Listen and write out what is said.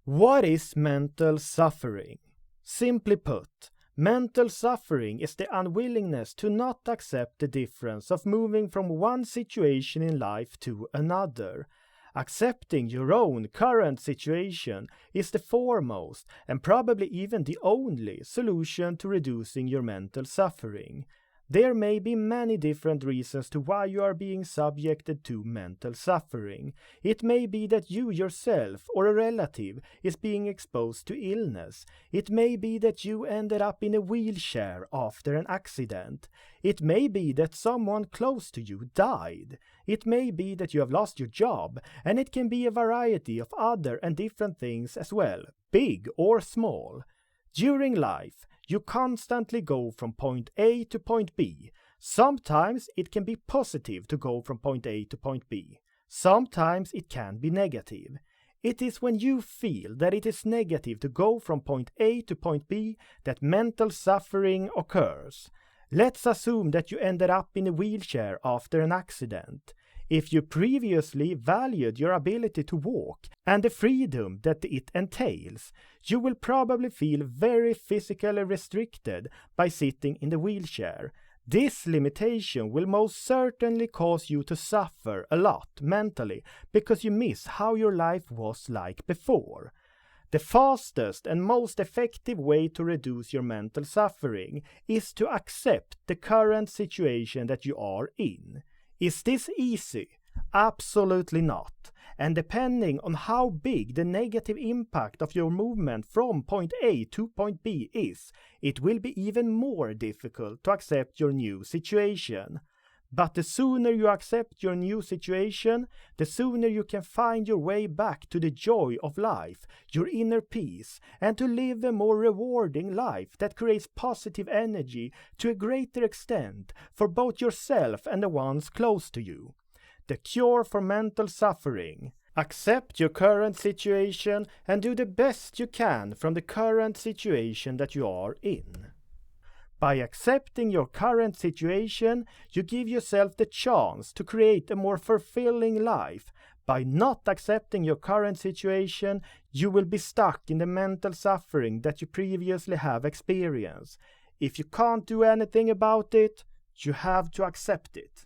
What is mental suffering? Simply put, mental suffering is the unwillingness to not accept the difference of moving from one situation in life to another. Accepting your own current situation is the foremost and probably even the only solution to reducing your mental suffering. There may be many different reasons to why you are being subjected to mental suffering. It may be that you yourself or a relative is being exposed to illness. It may be that you ended up in a wheelchair after an accident. It may be that someone close to you died. It may be that you have lost your job, and it can be a variety of other and different things as well, big or small. During life, you constantly go from point A to point B. Sometimes it can be positive to go from point A to point B. Sometimes it can be negative. It is when you feel that it is negative to go from point A to point B that mental suffering occurs. Let's assume that you ended up in a wheelchair after an accident. If you previously valued your ability to walk and the freedom that it entails, you will probably feel very physically restricted by sitting in the wheelchair. This limitation will most certainly cause you to suffer a lot mentally because you miss how your life was like before. The fastest and most effective way to reduce your mental suffering is to accept the current situation that you are in. Is this easy? Absolutely not. And depending on how big the negative impact of your movement from point A to point B is, it will be even more difficult to accept your new situation. But the sooner you accept your new situation, the sooner you can find your way back to the joy of life, your inner peace, and to live a more rewarding life that creates positive energy to a greater extent for both yourself and the ones close to you. The cure for mental suffering. Accept your current situation and do the best you can from the current situation that you are in. By accepting your current situation, you give yourself the chance to create a more fulfilling life. By not accepting your current situation, you will be stuck in the mental suffering that you previously have experienced. If you can't do anything about it, you have to accept it.